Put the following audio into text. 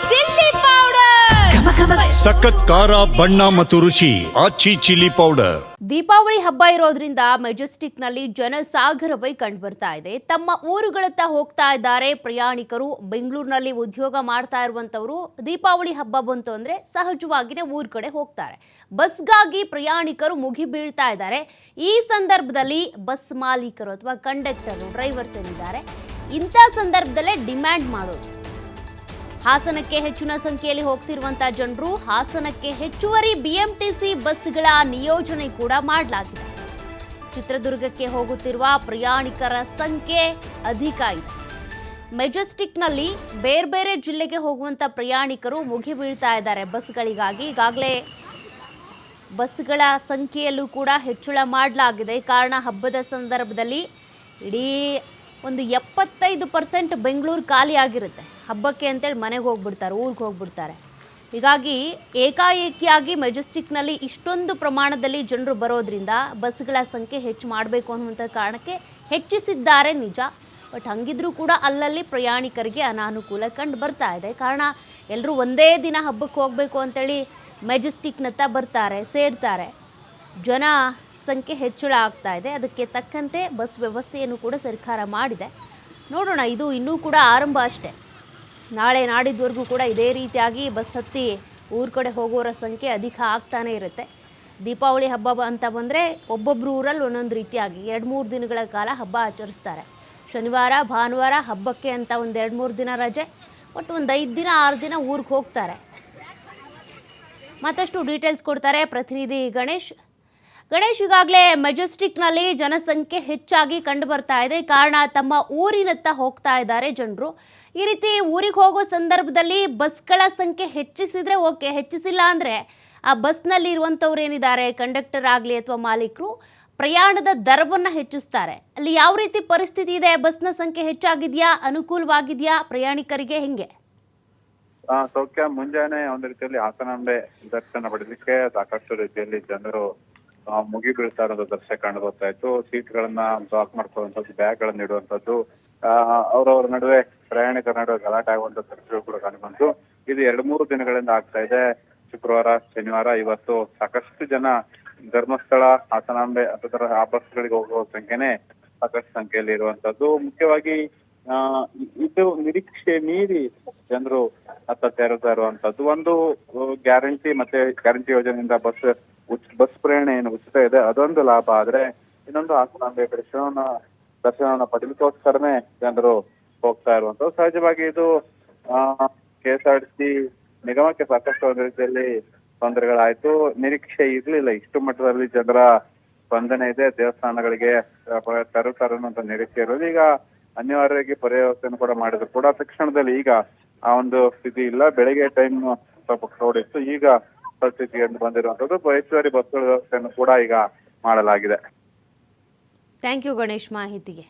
Chilli powder, ಸಖತ್ ಖಾರ ಬಣ್ಣ ಮತ್ತು ರುಚಿ ಆಚಿ ಚಿಲ್ಲಿ ಪೌಡರ್. ದೀಪಾವಳಿ ಹಬ್ಬ ಇರೋದ್ರಿಂದ ಮೆಜೆಸ್ಟಿಕ್ ನಲ್ಲಿ ಜನಸಾಗರವೇ ಕಂಡು ಬರ್ತಾ ಇದೆ. ತಮ್ಮ ಊರುಗಳತ್ತ ಹೋಗ್ತಾ ಇದ್ದಾರೆ ಪ್ರಯಾಣಿಕರು. ಬೆಂಗಳೂರಿನಲ್ಲಿ ಉದ್ಯೋಗ ಮಾಡ್ತಾ ಇರುವಂತವರು ದೀಪಾವಳಿ ಹಬ್ಬ ಬಂತು ಅಂದ್ರೆ ಸಹಜವಾಗಿನೇ ಊರ್ ಕಡೆ ಹೋಗ್ತಾರೆ. ಬಸ್ಗಾಗಿ ಪ್ರಯಾಣಿಕರು ಮುಗಿ ಬೀಳ್ತಾ ಇದ್ದಾರೆ. ಈ ಸಂದರ್ಭದಲ್ಲಿ ಬಸ್ ಮಾಲೀಕರು ಅಥವಾ ಕಂಡಕ್ಟರ್ ಡ್ರೈವರ್ಸ್ ಏನಿದ್ದಾರೆ ಇಂಥ ಸಂದರ್ಭದಲ್ಲೇ ಡಿಮ್ಯಾಂಡ್ ಮಾಡೋದು. ಹಾಸನಕ್ಕೆ ಹೆಚ್ಚಿನ ಸಂಖ್ಯೆಯಲ್ಲಿ ಹೋಗ್ತಿರುವಂತಹ ಜನರು ಹಾಸನಕ್ಕೆ ಹೆಚ್ಚುವರಿ ಬಿಎಂಟಿಸಿ ಬಸ್ಗಳ ನಿಯೋಜನೆ ಕೂಡ ಮಾಡಲಾಗಿದೆ. ಚಿತ್ರದುರ್ಗಕ್ಕೆ ಹೋಗುತ್ತಿರುವ ಪ್ರಯಾಣಿಕರ ಸಂಖ್ಯೆ ಅಧಿಕ ಇದೆ. ಮೆಜೆಸ್ಟಿಕ್ನಲ್ಲಿ ಬೇರೆ ಬೇರೆ ಜಿಲ್ಲೆಗೆ ಹೋಗುವಂತ ಪ್ರಯಾಣಿಕರು ಮುಗಿ ಬೀಳ್ತಾ ಇದ್ದಾರೆ ಬಸ್ಗಳಿಗಾಗಿ. ಈಗಾಗಲೇ ಬಸ್ಗಳ ಸಂಖ್ಯೆಯಲ್ಲೂ ಕೂಡ ಹೆಚ್ಚಳ ಮಾಡಲಾಗಿದೆ. ಕಾರಣ ಹಬ್ಬದ ಸಂದರ್ಭದಲ್ಲಿ ಇಡೀ ಒಂದು 75% ಬೆಂಗಳೂರು ಖಾಲಿ ಆಗಿರುತ್ತೆ. ಹಬ್ಬಕ್ಕೆ ಅಂತೇಳಿ ಮನೆಗೆ ಹೋಗ್ಬಿಡ್ತಾರೆ, ಊರಿಗೆ ಹೋಗ್ಬಿಡ್ತಾರೆ. ಹೀಗಾಗಿ ಏಕಾಏಕಿಯಾಗಿ ಮೆಜೆಸ್ಟಿಕ್ನಲ್ಲಿ ಇಷ್ಟೊಂದು ಪ್ರಮಾಣದಲ್ಲಿ ಜನರು ಬರೋದ್ರಿಂದ ಬಸ್ಗಳ ಸಂಖ್ಯೆ ಹೆಚ್ಚು ಮಾಡಬೇಕು ಅನ್ನುವಂಥ ಕಾರಣಕ್ಕೆ ಹೆಚ್ಚಿಸಿದ್ದಾರೆ ನಿಜ. ಬಟ್ ಹಂಗಿದ್ರೂ ಕೂಡ ಅಲ್ಲಲ್ಲಿ ಪ್ರಯಾಣಿಕರಿಗೆ ಅನಾನುಕೂಲ ಕಂಡು ಬರ್ತಾ ಇದೆ. ಕಾರಣ ಎಲ್ಲರೂ ಒಂದೇ ದಿನ ಹಬ್ಬಕ್ಕೆ ಹೋಗಬೇಕು ಅಂತೇಳಿ ಮೆಜೆಸ್ಟಿಕ್ನತ್ತ ಬರ್ತಾರೆ, ಸೇರ್ತಾರೆ. ಜನ ಸಂಖ್ಯೆ ಹೆಚ್ಚಳ ಆಗ್ತಾ ಇದೆ. ಅದಕ್ಕೆ ತಕ್ಕಂತೆ ಬಸ್ ವ್ಯವಸ್ಥೆಯನ್ನು ಕೂಡ ಸರ್ಕಾರ ಮಾಡಿದೆ. ನೋಡೋಣ, ಇದು ಇನ್ನೂ ಕೂಡ ಆರಂಭ ಅಷ್ಟೇ. ನಾಳೆ ನಾಡಿದ್ವರೆಗೂ ಕೂಡ ಇದೇ ರೀತಿಯಾಗಿ ಬಸ್ ಹತ್ತಿ ಊರ ಕಡೆ ಹೋಗೋರ ಸಂಖ್ಯೆ ಅಧಿಕ ಆಗ್ತಾನೆ ಇರುತ್ತೆ. ದೀಪಾವಳಿ ಹಬ್ಬ ಅಂತ ಬಂದರೆ ಒಬ್ಬೊಬ್ಬರು ಊರಲ್ಲಿ ಒಂದೊಂದು ರೀತಿಯಾಗಿ 2-3 ದಿನಗಳ ಕಾಲ ಹಬ್ಬ ಆಚರಿಸ್ತಾರೆ. ಶನಿವಾರ ಭಾನುವಾರ ಹಬ್ಬಕ್ಕೆ ಅಂತ ಒಂದು 2-3 ದಿನ ರಜೆ, ಒಟ್ಟು ಒಂದು 5 ದಿನ 6 ದಿನ ಊರಿಗೆ ಹೋಗ್ತಾರೆ. ಮತ್ತಷ್ಟು ಡೀಟೇಲ್ಸ್ ಕೊಡ್ತಾರೆ ಪ್ರತಿನಿಧಿ ಗಣೇಶ್. ಈಗಾಗಲೇ ಮೆಜೆಸ್ಟಿಕ್ನಲ್ಲಿ ಜನಸಂಖ್ಯೆ ಹೆಚ್ಚಾಗಿ ಕಂಡು ಬರ್ತಾ ಇದೆ. ಕಾರಣ ತಮ್ಮ ಊರಿನತ್ತ ಹೋಗ್ತಾ ಇದ್ದಾರೆ ಜನರು. ಈ ರೀತಿ ಊರಿಗೆ ಹೋಗೋ ಸಂದರ್ಭದಲ್ಲಿ ಬಸ್ಗಳ ಸಂಖ್ಯೆ ಹೆಚ್ಚಿಸಿದ್ರೆ ಓಕೆ, ಹೆಚ್ಚಿಸಿಲ್ಲ ಅಂದರೆ ಆ ಬಸ್ನಲ್ಲಿ ಇರುವಂಥವ್ರು ಏನಿದ್ದಾರೆ ಕಂಡಕ್ಟರ್ ಆಗಲಿ ಅಥವಾ ಮಾಲೀಕರು ಪ್ರಯಾಣದ ದರವನ್ನು ಹೆಚ್ಚಿಸ್ತಾರೆ. ಅಲ್ಲಿ ಯಾವ ರೀತಿ ಪರಿಸ್ಥಿತಿ ಇದೆ? ಬಸ್ನ ಸಂಖ್ಯೆ ಹೆಚ್ಚಾಗಿದೆಯಾ? ಅನುಕೂಲವಾಗಿದೆಯಾ ಪ್ರಯಾಣಿಕರಿಗೆ? ಹೆಂಗೆ? ಸೌಖ್ಯ. ಮುಂಜಾನೆ ಒಂದು ರೀತಿಯಲ್ಲಿ ಹಾಸನಾಂಬೆ ದರ್ಶನ ಪಡೆಯಲಿಕ್ಕೆ ಸಾಕಷ್ಟು ರೀತಿಯಲ್ಲಿ ಜನರು ಮುಗಿ ಬೀಳ್ತಾ ಇರೋದು ದೃಶ್ಯ ಕಂಡು ಬರ್ತಾ ಇತ್ತು. ಸೀಟ್ಗಳನ್ನ ಬ್ಲಾಕ್ ಮಾಡ್ಕೊಳ್ಳುವಂಥದ್ದು, ಬ್ಯಾಗ್ ಗಳನ್ನ ಇಡುವಂಥದ್ದು, ಅವರವರ ನಡುವೆ ಪ್ರಯಾಣಿಕರ ನಡುವೆ ಗಲಾಟೆ ಆಗುವಂತ ದೃಶ್ಯಗಳು ಕೂಡ ಕಂಡು ಬಂತು. ಇದು 2-3 ದಿನಗಳಿಂದ ಆಗ್ತಾ ಇದೆ. ಶುಕ್ರವಾರ, ಶನಿವಾರ, ಇವತ್ತು ಸಾಕಷ್ಟು ಜನ ಧರ್ಮಸ್ಥಳ, ಹಾಸನಾಂಬೆ ಅಥವಾ ಆ ಬಸ್ಗಳಿಗೆ ಹೋಗುವ ಸಂಖ್ಯೆನೆ ಸಾಕಷ್ಟು ಸಂಖ್ಯೆಯಲ್ಲಿ ಇರುವಂತದ್ದು. ಮುಖ್ಯವಾಗಿ ಇದು ನಿರೀಕ್ಷೆ ಮೀರಿ ಜನರು ಅತ್ತ ಸೇರುತ್ತಾ ಇರುವಂತದ್ದು. ಒಂದು ಗ್ಯಾರಂಟಿ ಯೋಜನೆಯಿಂದ ಬಸ್ ಪ್ರಯಾಣ ಏನು ಉಚಿತ ಇದೆ ಅದೊಂದು ಲಾಭ ಆದ್ರೆ, ಇನ್ನೊಂದು ಹಾಸನಾಂಬೆ ದರ್ಶನವನ್ನ ಪಡೆಯಲಿಕ್ಕೋಸ್ಕರನೇ ಜನರು ಹೋಗ್ತಾ ಇರುವಂತದ್ದು. ಸಹಜವಾಗಿ ಇದು KSRTC ನಿಗಮಕ್ಕೆ ಸಾಕಷ್ಟು ಒಂದು ರೀತಿಯಲ್ಲಿ ತೊಂದರೆಗಳಾಯ್ತು. ನಿರೀಕ್ಷೆ ಇರ್ಲಿಲ್ಲ ಇಷ್ಟು ಮಟ್ಟದಲ್ಲಿ ಜನರ ಸ್ಪಂದನೆ ಇದೆ. ದೇವಸ್ಥಾನಗಳಿಗೆ ತರುತ್ತಾರೆ ಅನ್ನುವಂತ ನಿರೀಕ್ಷೆ ಇರೋದು. ಈಗ ಅನಿವಾರ್ಯವಾಗಿ ಪರ್ಯಾವರ್ತನೆ ಕೂಡ ಮಾಡಿದ್ರು ಕೂಡ ತಕ್ಷಣದಲ್ಲಿ ಈಗ ಆ ಒಂದು ಸ್ಥಿತಿ ಇಲ್ಲ. ಬೆಳಗ್ಗೆ ಟೈಮ್ ಸ್ವಲ್ಪ ಕ್ರೌಡ್ ಇತ್ತು, ಈಗ ಪರಿಸ್ಥಿತಿಯನ್ನು ಬಂದಿರುವಂತದ್ದು. ಹೆಚ್ಚುವರಿ ಬಸ್ಗಳ ವ್ಯವಸ್ಥೆಯನ್ನು ಕೂಡ ಈಗ ಮಾಡಲಾಗಿದೆ. ಥ್ಯಾಂಕ್ ಯು ಗಣೇಶ್ ಮಾಹಿತಿಗೆ.